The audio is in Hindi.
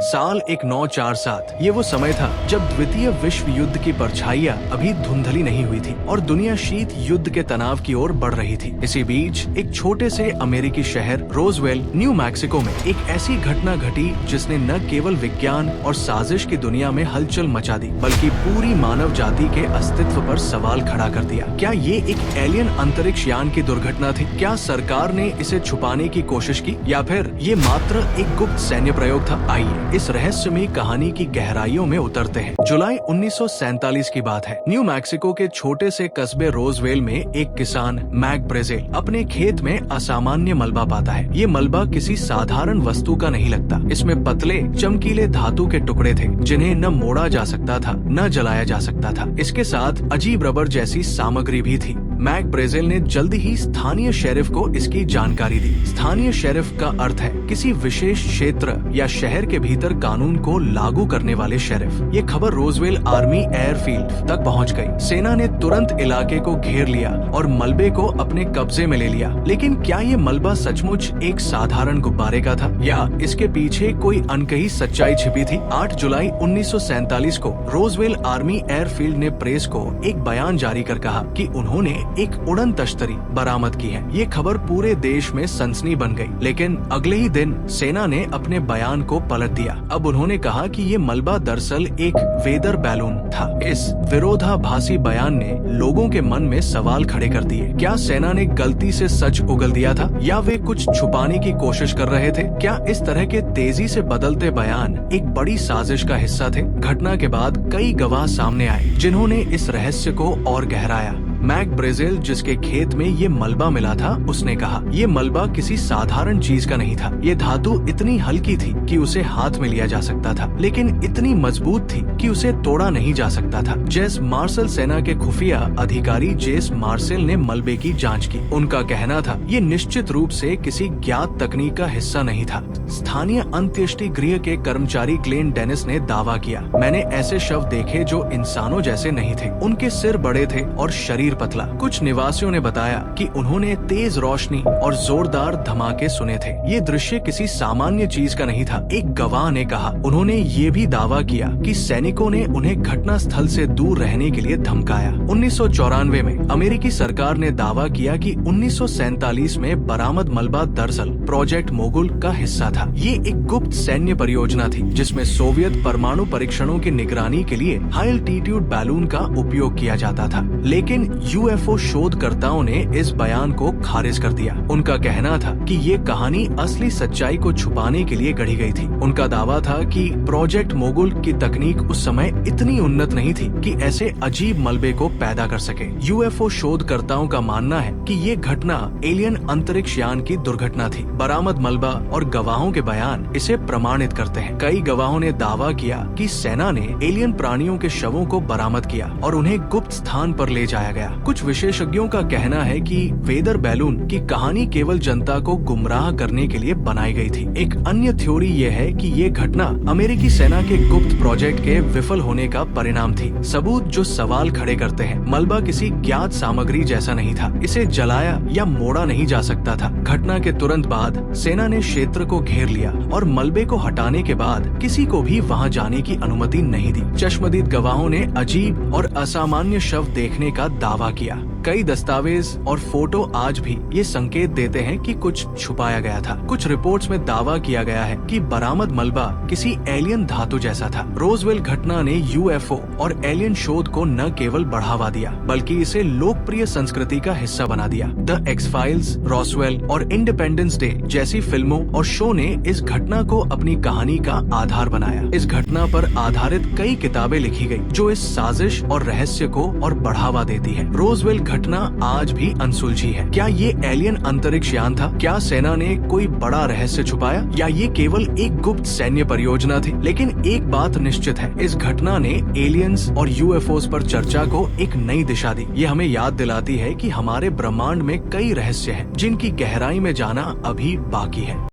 साल 1947। ये वो समय था जब द्वितीय विश्व युद्ध की परछाइयां अभी धुंधली नहीं हुई थी और दुनिया शीत युद्ध के तनाव की ओर बढ़ रही थी। इसी बीच एक छोटे से अमेरिकी शहर रोजवेल, न्यू मैक्सिको में एक ऐसी घटना घटी जिसने न केवल विज्ञान और साजिश की दुनिया में हलचल मचा दी, बल्कि पूरी मानव जाति के अस्तित्व पर सवाल खड़ा कर दिया। क्या ये एक एलियन अंतरिक्ष यान की दुर्घटना थी? क्या सरकार ने इसे छुपाने की कोशिश की या फिर ये मात्र एक गुप्त सैन्य प्रयोग था? आइए इस रहस्यमयी कहानी की गहराइयों में उतरते हैं। जुलाई 1947 की बात है। न्यू मैक्सिको के छोटे से कस्बे रोजवेल में एक किसान मैक ब्रेजेल अपने खेत में असामान्य मलबा पाता है। ये मलबा किसी साधारण वस्तु का नहीं लगता। इसमें पतले चमकीले धातु के टुकड़े थे जिन्हें न मोड़ा जा सकता था न जलाया जा सकता था। इसके साथ अजीब रबर जैसी सामग्री भी थी। मैक ब्रेजेल ने जल्दी ही स्थानीय शेरिफ को इसकी जानकारी दी। स्थानीय शेरिफ का अर्थ है किसी विशेष क्षेत्र या शहर के भीतर कानून को लागू करने वाले शेरिफ। ये खबर रोजवेल आर्मी एयरफील्ड तक पहुंच गई। सेना ने तुरंत इलाके को घेर लिया और मलबे को अपने कब्जे में ले लिया। लेकिन क्या ये मलबा सचमुच एक साधारण गुब्बारे का था या इसके पीछे कोई अनकही सच्चाई छिपी थी? 8 जुलाई 1947 को रोजवेल आर्मी एयरफील्ड ने प्रेस को एक बयान जारी कर कहा कि उन्होंने एक उड़न तश्तरी बरामद की है। ये खबर पूरे देश में सनसनी बन गई। लेकिन अगले ही दिन सेना ने अपने बयान को पलट दिया। अब उन्होंने कहा कि ये मलबा दरअसल एक वेदर बैलून था। इस विरोधाभासी बयान ने लोगों के मन में सवाल खड़े कर दिए। क्या सेना ने गलती से सच उगल दिया था या वे कुछ छुपाने की कोशिश कर रहे थे? क्या इस तरह के तेजी से बदलते बयान एक बड़ी साजिश का हिस्सा थे? घटना के बाद कई गवाह सामने आए जिन्होंने इस रहस्य को और गहराया। मैक ब्रेजेल, जिसके खेत में ये मलबा मिला था, उसने कहा ये मलबा किसी साधारण चीज का नहीं था। ये धातु इतनी हल्की थी कि उसे हाथ में लिया जा सकता था, लेकिन इतनी मजबूत थी कि उसे तोड़ा नहीं जा सकता था। जेस मार्शल सेना के खुफिया अधिकारी जेस मार्शल ने मलबे की जांच की। उनका कहना था ये निश्चित रूप से किसी ज्ञात तकनीक का हिस्सा नहीं था। स्थानीय अंत्येष्टि गृह के कर्मचारी ग्लेन डेनिस ने दावा किया, मैंने ऐसे शव देखे जो इंसानों जैसे नहीं थे। उनके सिर बड़े थे और शरीर पतला। कुछ निवासियों ने बताया कि उन्होंने तेज रोशनी और जोरदार धमाके सुने थे। ये दृश्य किसी सामान्य चीज का नहीं था। एक गवाह ने कहा उन्होंने ये भी दावा किया कि सैनिकों ने उन्हें घटना स्थल से दूर रहने के लिए धमकाया। 1994 में अमेरिकी सरकार ने दावा किया कि 1947 में बरामद मलबा दरअसल प्रोजेक्ट मोगुल का हिस्सा था। ये एक गुप्त सैन्य परियोजना थी जिसमें सोवियत परमाणु परीक्षणों की निगरानी के लिए हाई एल्टीट्यूड बैलून का उपयोग किया जाता था। लेकिन यूएफओ शोधकर्ताओं ने इस बयान को खारिज कर दिया। उनका कहना था कि ये कहानी असली सच्चाई को छुपाने के लिए गढ़ी गई थी। उनका दावा था कि प्रोजेक्ट मोगुल की तकनीक उस समय इतनी उन्नत नहीं थी कि ऐसे अजीब मलबे को पैदा कर सके। यूएफओ शोधकर्ताओं का मानना है कि ये घटना एलियन अंतरिक्ष यान की दुर्घटना थी। बरामद मलबा और गवाहों के बयान इसे प्रमाणित करते हैं। कई गवाहों ने दावा किया कि सेना ने एलियन प्राणियों के शवों को बरामद किया और उन्हें गुप्त स्थान पर ले जाया गया। कुछ विशेषज्ञों का कहना है कि वेदर बैलून की कहानी केवल जनता को गुमराह करने के लिए बनाई गई थी। एक अन्य थ्योरी ये है कि ये घटना अमेरिकी सेना के गुप्त प्रोजेक्ट के विफल होने का परिणाम थी। सबूत जो सवाल खड़े करते हैं, मलबा किसी ज्ञात सामग्री जैसा नहीं था। इसे जलाया या मोड़ा नहीं जा सकता था। घटना के तुरंत बाद सेना ने क्षेत्र को घेर लिया और मलबे को हटाने के बाद किसी को भी वहाँ जाने की अनुमति नहीं दी। चश्मदीद गवाहों ने अजीब और असामान्य शव देखने का दावा किया। कई दस्तावेज और फोटो आज भी ये संकेत देते हैं कि कुछ छुपाया गया था। कुछ रिपोर्ट्स में दावा किया गया है कि बरामद मलबा किसी एलियन धातु जैसा था। रोजवेल घटना ने यूएफओ और एलियन शोध को न केवल बढ़ावा दिया बल्कि इसे लोकप्रिय संस्कृति का हिस्सा बना दिया। द एक्स-फाइल्स, रॉसवेल और इंडिपेंडेंस डे जैसी फिल्मों और शो ने इस घटना को अपनी कहानी का आधार बनाया। इस घटना पर आधारित कई किताबें लिखी गई जो इस साजिश और रहस्य को और बढ़ावा देती है। रोजवेल घटना आज भी अनसुलझी है। क्या ये एलियन अंतरिक्ष यान था? क्या सेना ने कोई बड़ा रहस्य छुपाया या ये केवल एक गुप्त सैन्य परियोजना थी? लेकिन एक बात निश्चित है, इस घटना ने एलियंस और यूएफओस पर चर्चा को एक नई दिशा दी। ये हमें याद दिलाती है कि हमारे ब्रह्मांड में कई रहस्य हैं जिनकी गहराई में जाना अभी बाकी है।